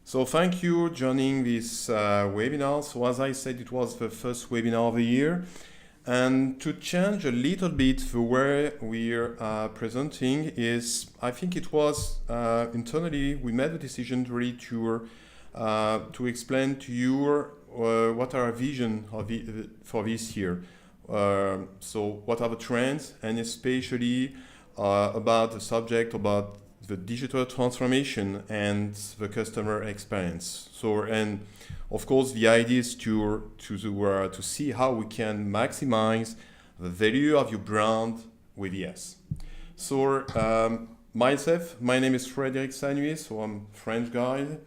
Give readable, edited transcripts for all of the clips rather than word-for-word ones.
So thank you joining this webinar. So as I said, it was the first webinar of the year. And to change a little bit the way we're presenting is, I think it was internally, we made the decision really to explain to you what our vision for this year. So what are the trends, and especially about the subject about the digital transformation and the customer experience. So, and of course, the idea is to see how we can maximize the value of your brand with ES. So, myself, my name is Frédéric Sanuy, so I'm French guy.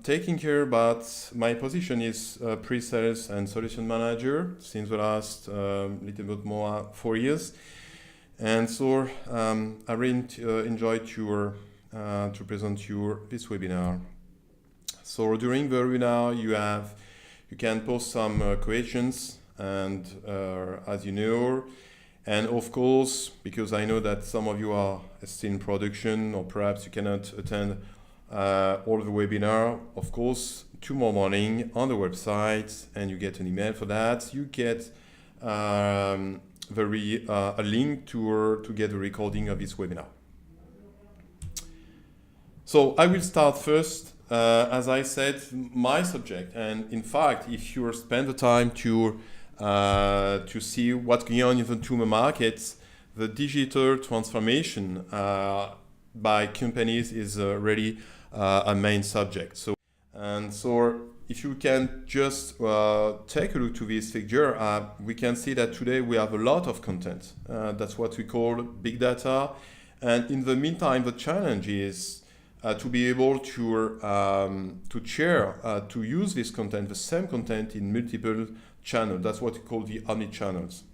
Taking care about my position is pre-sales and solution manager since the last little bit more 4 years. And so I really enjoyed to present you this webinar. So during the webinar, you can post some questions, and as you know, and of course, because I know that some of you are still in production, or perhaps you cannot attend all the webinar, of course, tomorrow morning on the website, and you get an email for that. You get a link to get a recording of this webinar. So I will start first, as I said, my subject, and in fact, if you spend the time to see what's going on in the consumer markets, the digital transformation by companies is really a main subject. So if you can just take a look to this figure, we can see that today we have a lot of content. That's what we call big data. And in the meantime, the challenge is to be able to share, to use this content, the same content in multiple channels. That's what we call the omni-channels.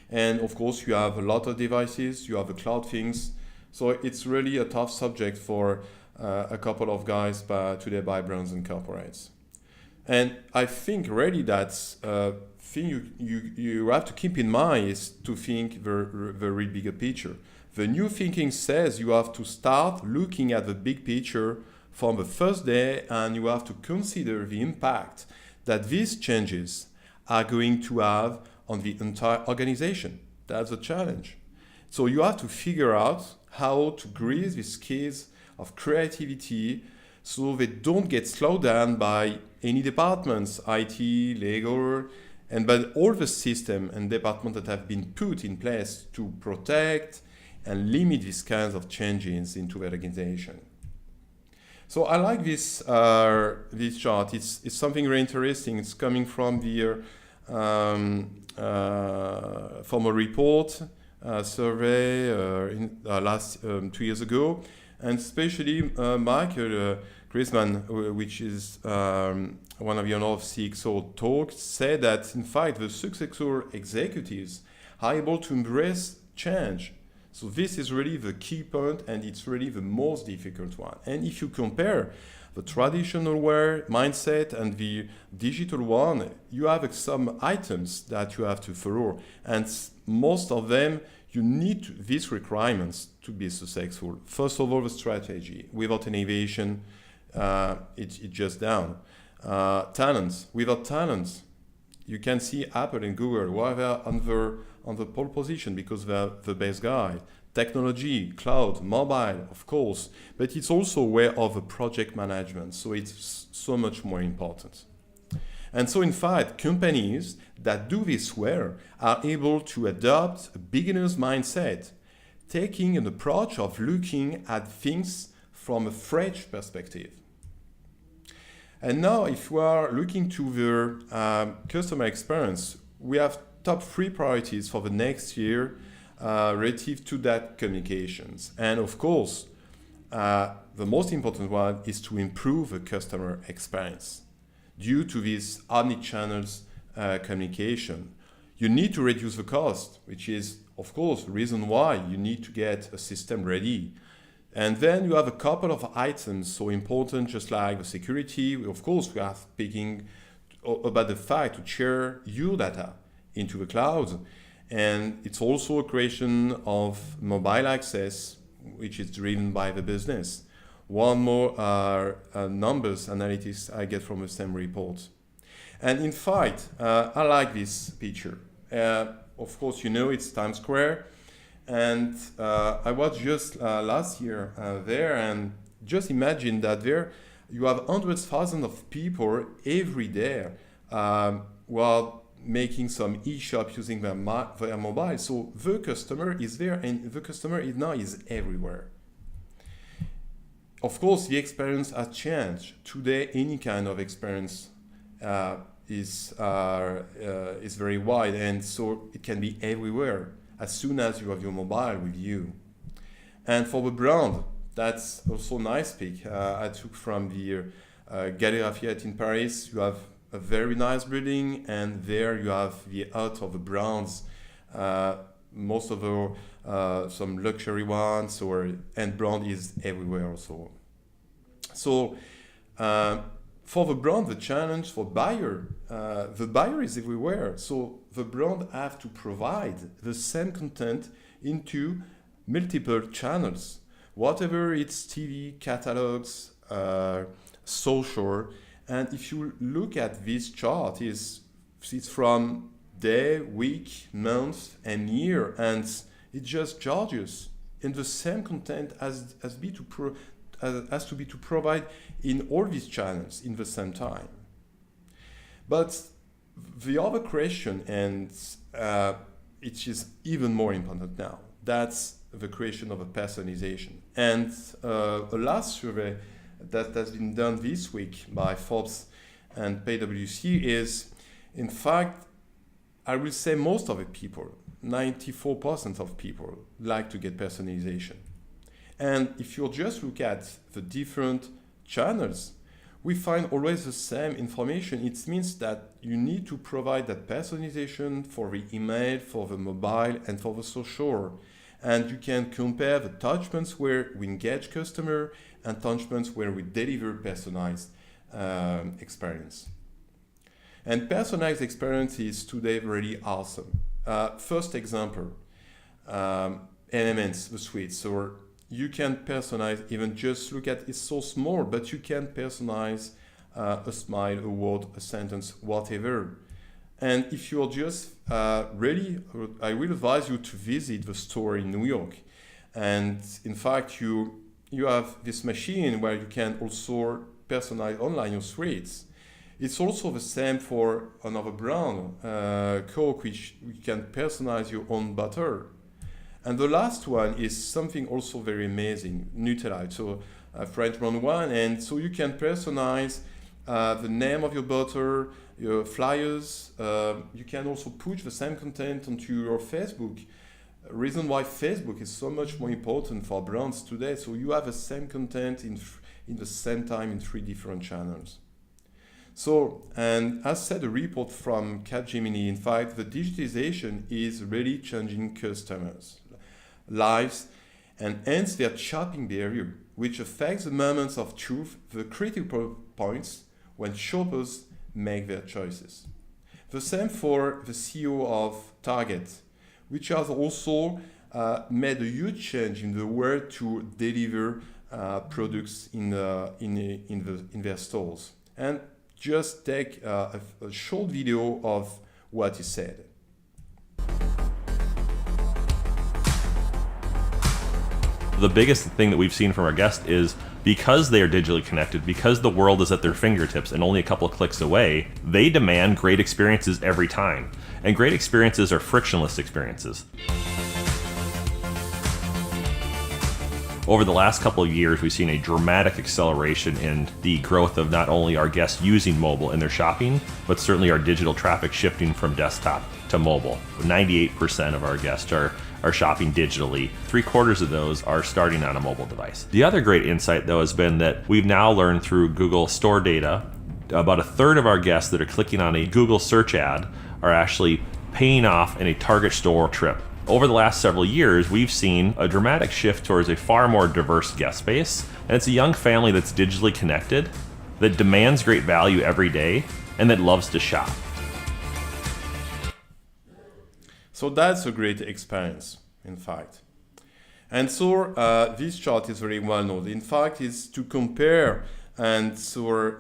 And of course, you have a lot of devices, you have the cloud things. So it's really a tough subject for a couple of guys today by brands and corporates. And I think really that's thing you have to keep in mind is to think the really bigger picture. The new thinking says you have to start looking at the big picture from the first day, and you have to consider the impact that these changes are going to have on the entire organization. That's a challenge. So you have to figure out how to grease these keys of creativity so they don't get slowed down by any departments, IT, legal, and by all the system and departments that have been put in place to protect and limit these kinds of changes into the organization. So I like this chart. It's something very interesting. It's coming from the from a report survey last 2 years ago. And especially Michael Griezmann, which is one of your CXO talks, said that in fact the successful executives are able to embrace change. So this is really the key point, and it's really the most difficult one. And if you compare the traditional mindset and the digital one, you have some items that you have to follow, and most of them you need these requirements to be successful. First of all, the strategy. Without innovation, it's just down. Talents. Without talents, you can see Apple and Google, why they're on the pole position because they're the best guy. Technology, cloud, mobile, of course, but it's also a way of a project management. So it's so much more important. And so in fact, companies that do this well are able to adopt a beginner's mindset, taking an approach of looking at things from a fresh perspective. And now if we are looking to the customer experience, we have top 3 priorities for the next year relative to that communications. And of course, the most important one is to improve the customer experience. Due to this omni-channels communication, you need to reduce the cost, which is, of course, the reason why you need to get a system ready. And then you have a couple of items so important, just like the security. Of course, we are speaking about the fact to share your data into the cloud. And it's also a creation of mobile access, which is driven by the business. One more are numbers analytics I get from the same report. And in fact, I like this picture. Of course, you know it's Times Square. And I was just last year there, and just imagine that there you have hundreds of thousands of people every day while making some e-shop using their mobile. So the customer is there, and the customer now is everywhere. Of course, the experience has changed. Today, any kind of experience is very wide, and so it can be everywhere as soon as you have your mobile with you. And for the brand, that's also a nice pic I took from the Galeries Lafayette in Paris. You have a very nice building, and there you have the heart of the brands. Most of the some luxury ones, and brand is everywhere also. So for the brand, the challenge for the buyer is everywhere. So the brand have to provide the same content into multiple channels, whatever it's TV, catalogs, social. And if you look at this chart, it's from day, week, month, and year, and it just charges. And the same content has to be to provide in all these channels in the same time. But the other question, and it is even more important now, that's the creation of a personalization. And a last survey that has been done this week by Forbes and PwC is, in fact, I will say most of the people, 94% of people, like to get personalization. And if you just look at the different channels, we find always the same information. It means that you need to provide that personalization for the email, for the mobile, and for the social. And you can compare the touchpoints where we engage customer and touchpoints where we deliver personalized experience. And personalized experience is today really awesome. First example, elements, the suites. So you can personalize, even just look at, it's so small, but you can personalize a smile, a word, a sentence, whatever. And if you're just really, I will advise you to visit the store in New York. And in fact, you have this machine where you can also personalize online your suites. It's also the same for another brand, Coke, which you can personalize your own butter. And the last one is something also very amazing, Nutella. So a French brand one, and so you can personalize the name of your butter, your flyers. You can also push the same content onto your Facebook. Reason why Facebook is so much more important for brands today. So you have the same content in the same time in 3 different channels. So, and as said, a report from Capgemini, in fact, the digitization is really changing customers' lives and hence their shopping behavior, which affects the moments of truth, the critical points when shoppers make their choices. The same for the CEO of Target, which has also made a huge change in the way to deliver products in their stores. And just take a short video of what he said. The biggest thing that we've seen from our guests is because they are digitally connected, because the world is at their fingertips and only a couple of clicks away, they demand great experiences every time. And great experiences are frictionless experiences. Over the last couple of years, we've seen a dramatic acceleration in the growth of not only our guests using mobile in their shopping, but certainly our digital traffic shifting from desktop to mobile. 98% of our guests are shopping digitally. 3/4 of those are starting on a mobile device. The other great insight, though, has been that we've now learned through Google Store data, about 1/3 of our guests that are clicking on a Google search ad are actually paying off in a Target store trip. Over the last several years, we've seen a dramatic shift towards a far more diverse guest base, and it's a young family that's digitally connected, that demands great value every day, and that loves to shop. So that's a great experience, in fact. And so this chart is very well known. In fact, it's to compare, and so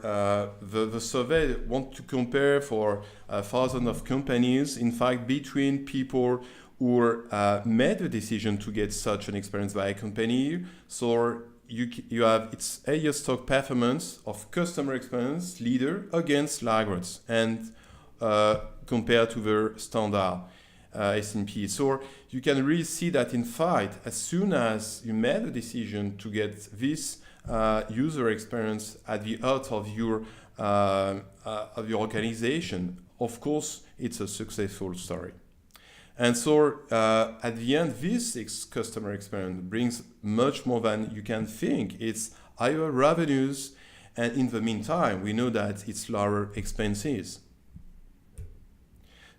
the survey want to compare for thousands of companies, in fact, between people who made the decision to get such an experience by a company. So you have its 8-year stock performance of customer experience leader against laggards and compared to the standard S&P. So you can really see that in fact, as soon as you made a decision to get this user experience at the heart of your organization, of course, it's a successful story. And so at the end, this customer experience brings much more than you can think. It's higher revenues, and in the meantime, we know that it's lower expenses.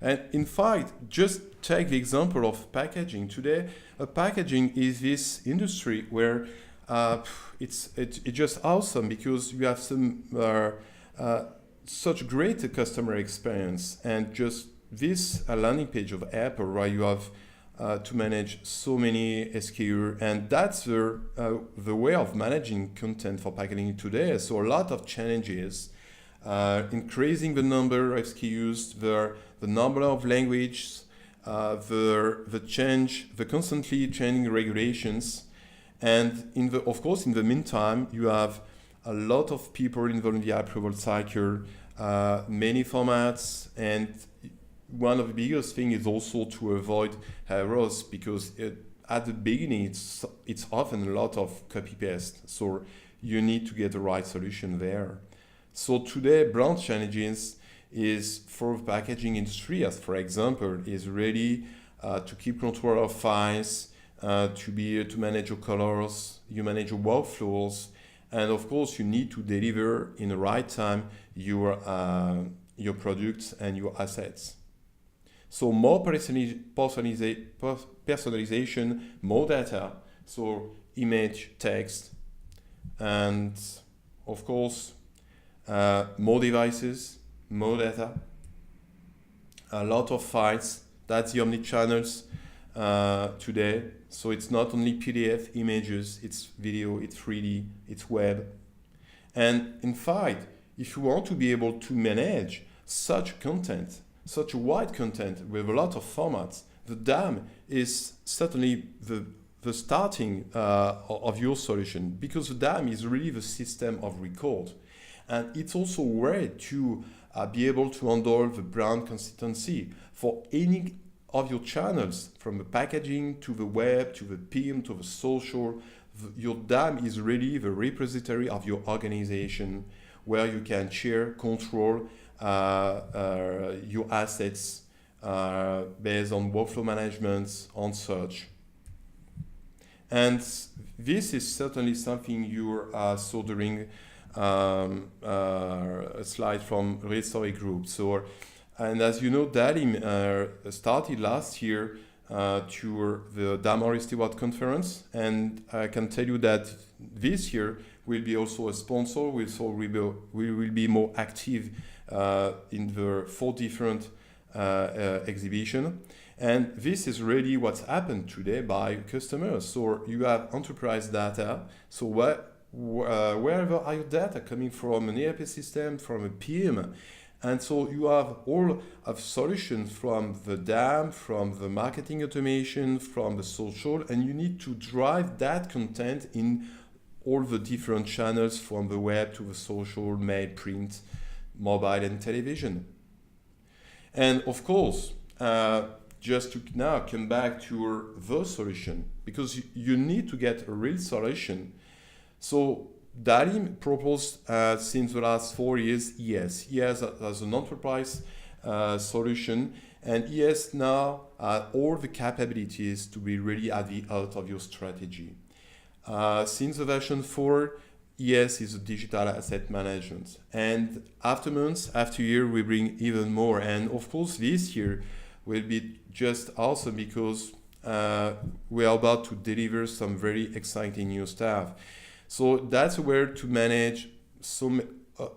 And in fact, just take the example of packaging. Today, packaging is this industry where it's just awesome because you have some such great customer experience, and just this landing page of Apple where you have to manage so many SKU, and that's the way of managing content for packaging today. So a lot of challenges, increasing the number of SKUs, the number of languages, the constantly changing regulations, and of course in the meantime you have a lot of people involved in the approval cycle, many formats, and one of the biggest things is also to avoid errors, because at the beginning it's often a lot of copy paste, so you need to get the right solution there. So today brand challenges is for the packaging industry, as for example, is really to keep control of files, to manage your colors, you manage your workflows, and of course you need to deliver in the right time your products and your assets. So more personalization, more data, so image, text, and of course more devices, more data, a lot of files. That's the omnichannels today. So it's not only PDF images, it's video, it's 3D, it's web. And in fact, if you want to be able to manage such content, such wide content with a lot of formats, the DAM is certainly the starting of your solution, because the DAM is really the system of record. And it's also a way to be able to handle the brand consistency for any of your channels, from the packaging to the web, to the PM, to the social. Your DAM is really the repository of your organization, where you can share, control your assets based on workflow management, on search. And this is certainly something you saw during a slide from Rhetoric Group. So, and as you know, DALIM started last year to the DAM Steward Conference, and I can tell you that this year will be also a sponsor. We will be more active in the 4 different exhibitions. And this is really what's happened today by customers. So you have enterprise data. So wherever are your data coming from, an ERP system, from a PM? And so you have all of solutions from the DAM, from the marketing automation, from the social, and you need to drive that content in all the different channels, from the web to the social, mail, print, mobile, and television. And of course, just to now come back to the solution, because you need to get a real solution. So DALIM proposed since the last 4 years ES as an enterprise solution, and ES now all the capabilities to be really at the heart of your strategy. Since the version 4, ES is a digital asset management, and after months, after year, we bring even more. And of course, this year will be just awesome, because we are about to deliver some very exciting new stuff. So that's where to manage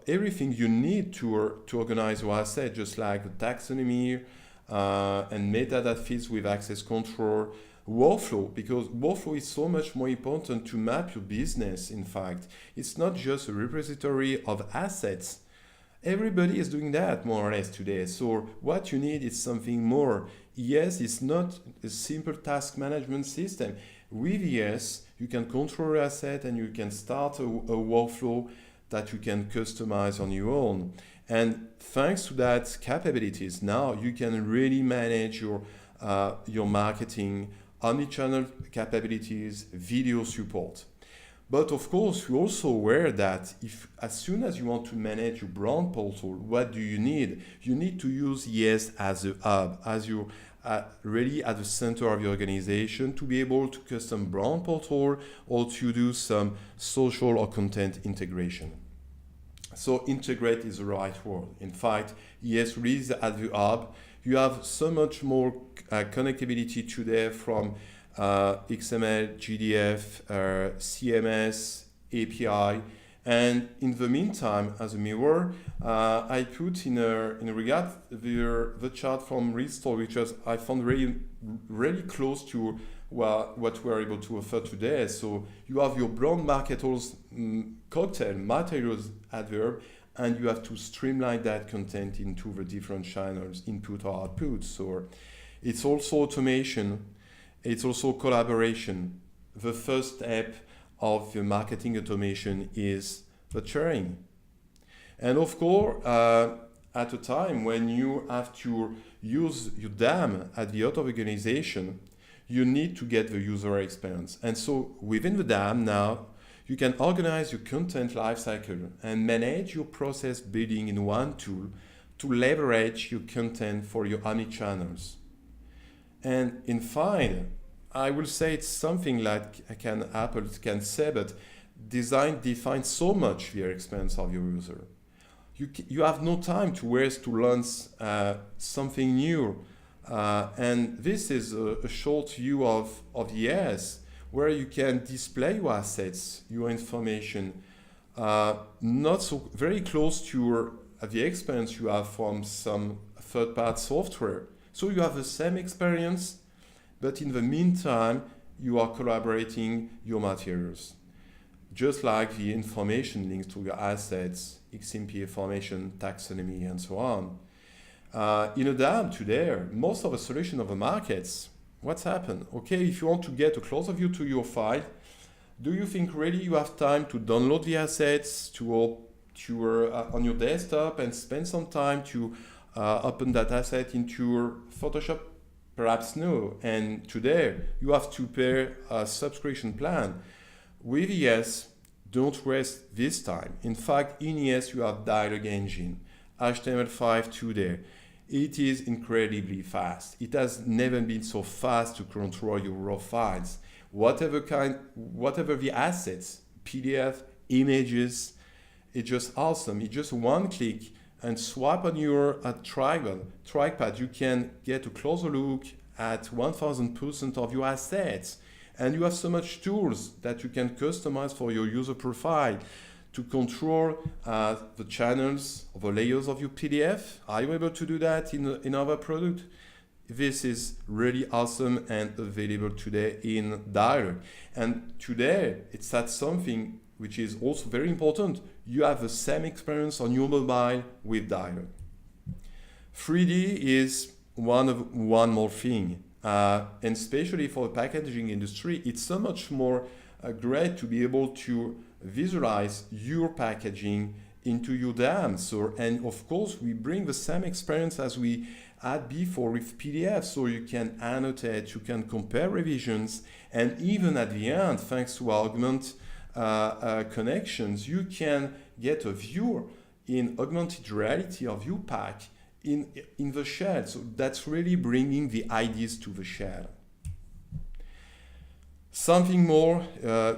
everything you need to organize your asset, just like the taxonomy and metadata fits with access control, workflow, because workflow is so much more important to map your business. In fact, it's not just a repository of assets. Everybody is doing that more or less today. So what you need is something more. ES is not a simple task management system. With ES, you can control your asset and you can start a workflow that you can customize on your own. And thanks to that capabilities, now you can really manage your marketing, omnichannel capabilities, video support. But of course, you're also aware that if, as soon as you want to manage your brand portal, what do you need? You need to use ES as a hub, as you really at the center of your organization, to be able to custom brand portal or to do some social or content integration. So integrate is the right word. In fact, ES really is at the hub. You have so much more connectivity today from XML, GDF, CMS, API, and in the meantime, as a mirror, I put in regard the chart from Restore, which I found really close to what we're able to offer today. So you have your brand marketers cocktail materials adverb, and you have to streamline that content into the different channels, input or output. So it's also automation. It's also collaboration. The first step of the marketing automation is the sharing. And of course, at a time when you have to use your DAM at the auto organization, you need to get the user experience. And so within the DAM now, you can organize your content lifecycle and manage your process building in one tool to leverage your content for your omnichannels. And in fine, I will say it's something like Apple can say, but design defines so much the experience of your user. You have no time to waste to learn something new. And this is a short view of ES, where you can display your assets, your information, not so very close to the experience you have from some third-party software. So you have the same experience, but in the meantime, you are collaborating your materials. Just like the information links to your assets, XMP information, taxonomy, and so on. In a DAM today, most of the solution of the markets, what's happened? Okay, if you want to get a closer view to your file, do you think really you have time to download the assets on your desktop and spend some time to open that asset into your Photoshop? Perhaps no. And today you have to pay a subscription plan. With ES, don't waste this time. In fact, in ES you have dialog engine, HTML5 today. It is incredibly fast. It has never been so fast to control your raw files. Whatever the assets, PDF, images, it's just awesome. It's just one click and swipe on your trackpad. You can get a closer look at 1000% of your assets. And you have so much tools that you can customize for your user profile to control the channels or the layers of your PDF. Are you able to do that in our product? This is really awesome and available today in Dialog. And today it's at something which is also very important. You have the same experience on your mobile with Dialog. 3D is one more thing. And especially for the packaging industry, it's so much more great to be able to visualize your packaging into your DAM. So, and of course, we bring the same experience as we had before with PDF. So you can annotate, you can compare revisions, and even at the end, thanks to augment connections, you can get a view in augmented reality of your pack in the shell. So that's really bringing the ideas to the shell. Something more,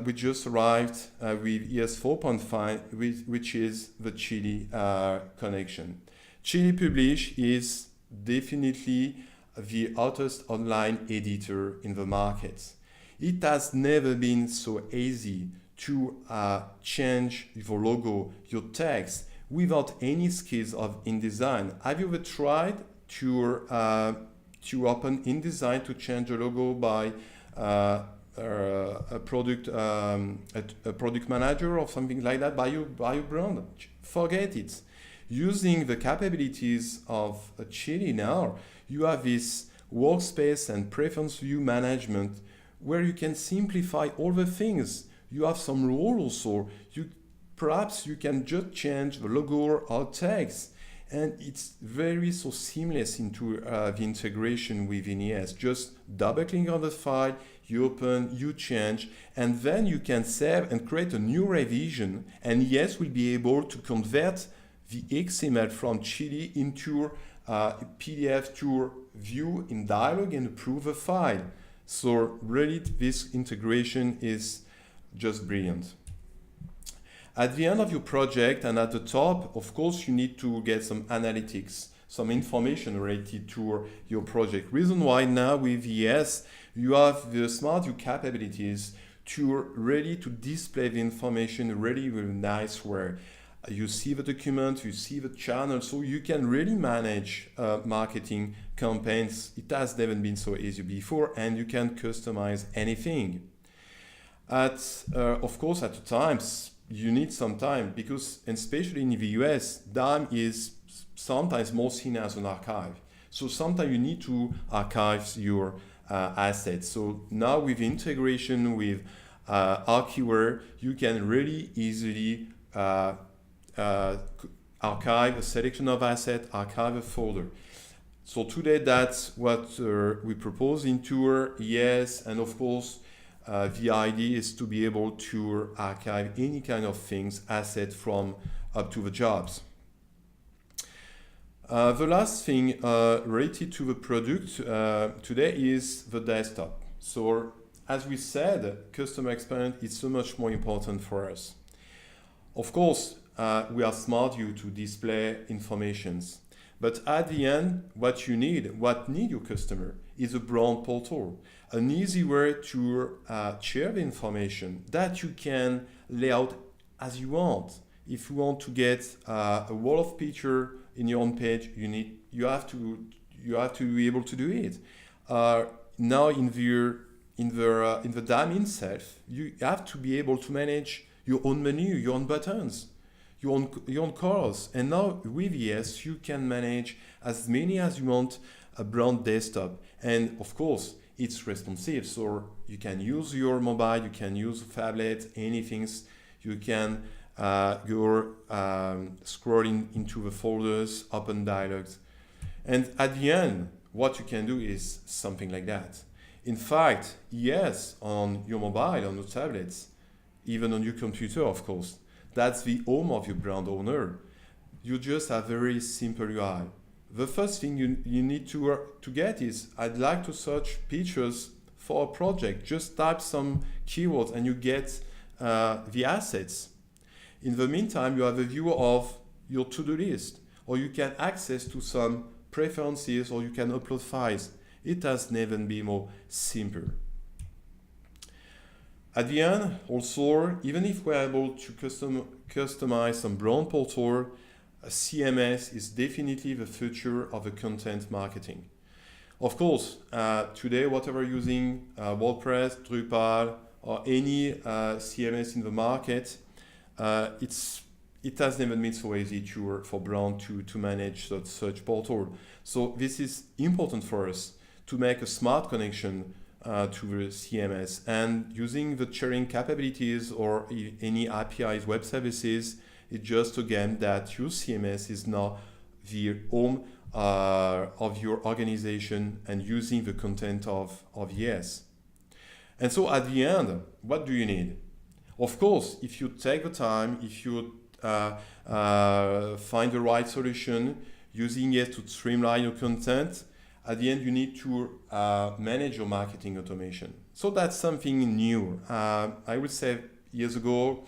we just arrived with ES 4.5, which is the Chili connection. Chili Publish is definitely the hottest online editor in the market. It has never been so easy to change your logo, your text, without any skills of InDesign. Have you ever tried to open InDesign to change a logo by a product manager or something like that by your brand. Forget it. Using the capabilities of Chili now, you have this workspace and preference view management where you can simplify all the things. You have some rules also. Perhaps you can just change the logo or text, and it's very so seamless into the integration within ES. Just double click on the file, you open, you change, and then you can save and create a new revision, and ES will be able to convert the XML from Chili into PDF to view in Dialog and approve a file. So really this integration is just brilliant. At the end of your project and at the top, of course, you need to get some analytics, some information related to your project. Reason why now with ES, you have the smart view capabilities to ready to display the information really with a nice way. You see the document, you see the channel, so you can really manage marketing campaigns. It has never been so easy before, and you can customize anything. Of course, at times, you need some time because, and especially in the US, DALIM is sometimes more seen as an archive. So sometimes you need to archive your assets. So now with integration with Archiver, you can really easily archive a selection of assets, archive a folder. So today that's what we propose in Tour, yes, and of course the idea is to be able to archive any kind of things, asset from up to the jobs. The last thing related to the product today is the desktop. So as we said, customer experience is so much more important for us. Of course, we are smart view to display informations, but at the end, what need your customer is a brand portal, an easy way to share the information that you can lay out as you want. If you want to get a wall of picture in your own page, you have to be able to do it. Now in the DALIM itself, you have to be able to manage your own menu, your own buttons, your own colors. And now with ES, you can manage as many as you want a brand desktop. And of course, it's responsive. So you can use your mobile, you can use phablet, anything. You can go scrolling into the folders, open dialogues. And at the end, what you can do is something like that. In fact, yes, on your mobile, on your tablets, even on your computer, of course, that's the home of your brand owner. You just have very simple UI. The first thing you need to get is, I'd like to search pictures for a project. Just type some keywords and you get the assets. In the meantime, you have a view of your to-do list, or you can access to some preferences, or you can upload files. It has never been more simple. At the end, also, even if we're able to customize some brand portal, CMS is definitely the future of the content marketing. Of course, today, whatever using WordPress, Drupal, or any CMS in the market, it has never been so easy for brand to manage such portal. So this is important for us to make a smart connection to the CMS, and using the sharing capabilities or any APIs, web services, it's just again that your CMS is now the home of your organization and using the content of ES. And so at the end, what do you need? Of course, if you take the time, if you find the right solution, using it to streamline your content, at the end you need to manage your marketing automation. So that's something new. I would say years ago,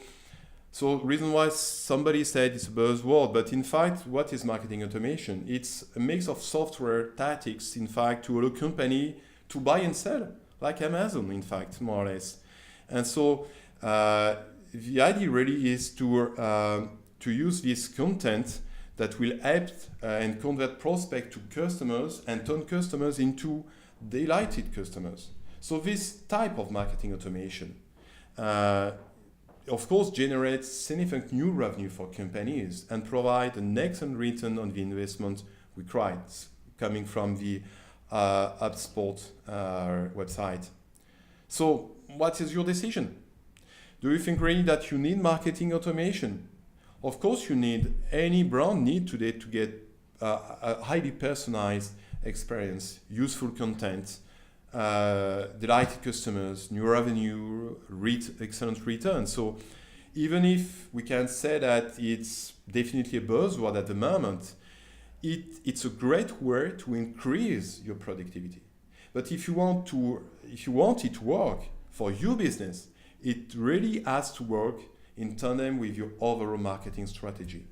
so reason why somebody said it's a buzzword, but in fact, what is marketing automation? It's a mix of software tactics, in fact, to allow a company to buy and sell, like Amazon, in fact, more or less. And so the idea really is to use this content that will help and convert prospects to customers and turn customers into delighted customers. So this type of marketing automation, of course, generates significant new revenue for companies and provide an excellent return on the investment required, coming from the HubSpot website. So what is your decision? Do you think really that you need marketing automation? Of course you need. Any brand need today to get a highly personalized experience, useful content, delighted customers, new revenue, excellent return. So even if we can say that it's definitely a buzzword at the moment, it's a great way to increase your productivity. But if you want it to work for your business, it really has to work in tandem with your overall marketing strategy.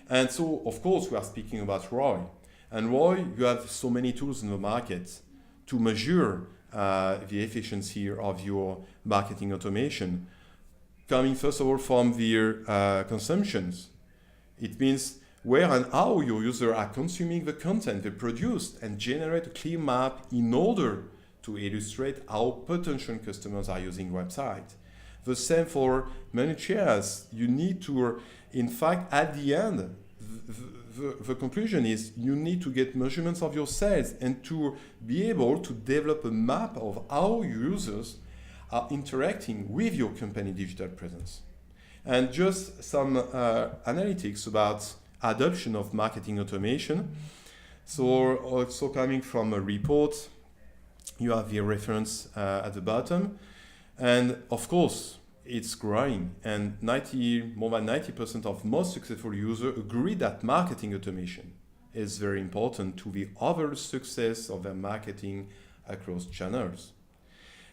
And so, of course, we are speaking about ROI. And ROI, you have so many tools in the market to measure the efficiency of your marketing automation. Coming first of all from their consumptions. It means where and how your users are consuming the content they produce and generate a clear map in order to illustrate how potential customers are using website. The same for managed shares. You need to, in fact, at the end, the conclusion is you need to get measurements of your sales and to be able to develop a map of how users are interacting with your company digital presence. And just some analytics about adoption of marketing automation. So also coming from a report, you have the reference at the bottom. And of course, it's growing. And more than 90% of most successful users agree that marketing automation is very important to the overall success of their marketing across channels.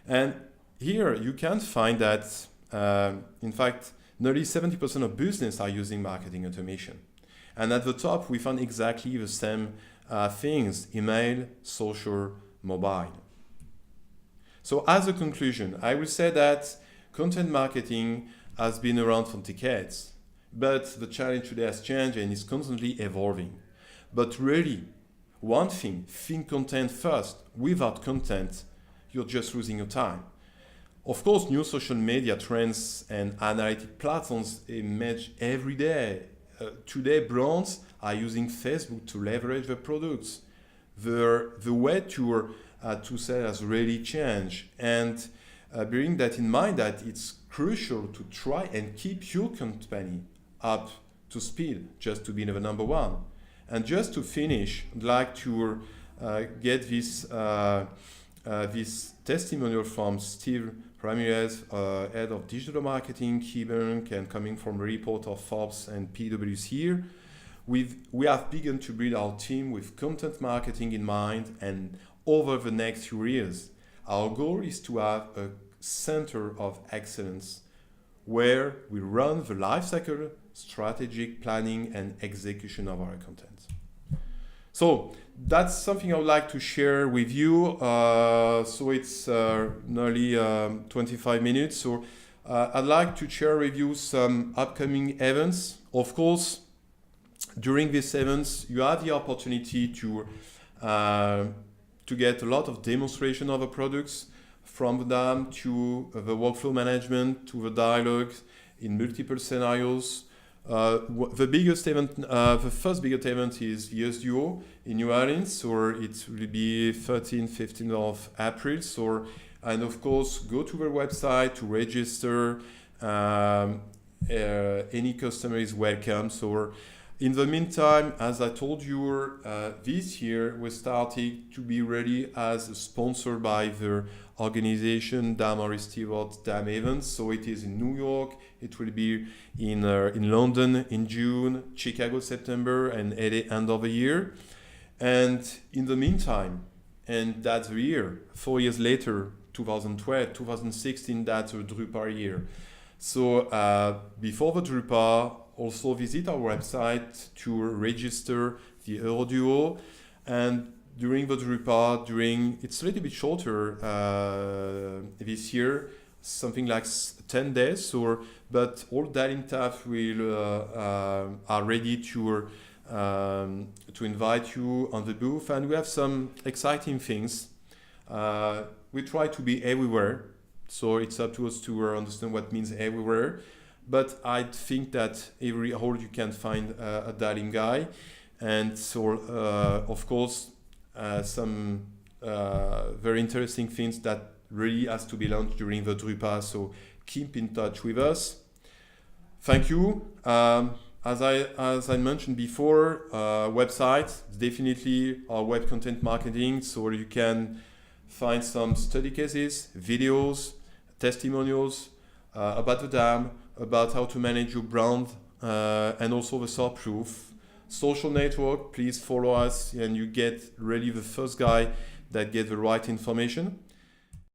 And here you can find that, in fact, nearly 70% of business are using marketing automation. And at the top, we found exactly the same things: email, social, mobile. So as a conclusion, I would say that content marketing has been around for decades, but the challenge today has changed and is constantly evolving. But really, one thing, think content first. Without content, you're just losing your time. Of course, new social media trends and analytic platforms emerge every day. Today, brands are using Facebook to leverage their products. The way to sell has really changed. And bearing that in mind, that it's crucial to try and keep your company up to speed, just to be the number one. And just to finish, I'd like to get this testimonial from Steve Ramirez, head of digital marketing, KeyBank, and coming from a report of Forbes and PwC here. We have begun to build our team with content marketing in mind, and over the next few years, our goal is to have a center of excellence where we run the lifecycle, strategic planning, and execution of our content. So that's something I would like to share with you. So it's nearly 25 minutes. So I'd like to share with you some upcoming events. Of course, during these events, you have the opportunity to get a lot of demonstration of the products, from them to the workflow management, to the dialogue in multiple scenarios. The biggest event, the first biggest event is the SDO in New Orleans, so it will be 13th, 15th of April. So, and of course, go to their website to register. Any customer is welcome. So, in the meantime, as I told you, this year we started to be ready as a sponsor by the organization DALIM Stewart DALIM Events. So it is in New York, it will be in London in June, Chicago September, and LA end of the year. And in the meantime, and that's the year, 4 years later, 2012, 2016, that's the Drupal year. So before the Drupal, also visit our website to register the Euroduo. And during the Drupal, it's a little bit shorter this year, something like 10 days, but all DALIM staff are ready to invite you on the booth, and we have some exciting things. we try to be everywhere. So it's up to us to understand what means everywhere. But I think that every hole you can find a DALIM guy. And so, of course, some very interesting things that really has to be launched during the Drupa. So keep in touch with us. Thank you. As I mentioned before, website, definitely our web content marketing. So you can find some study cases, videos, testimonials about the dam, about how to manage your brand, and also the SOR proof. Social network, please follow us and you get really the first guy that get the right information.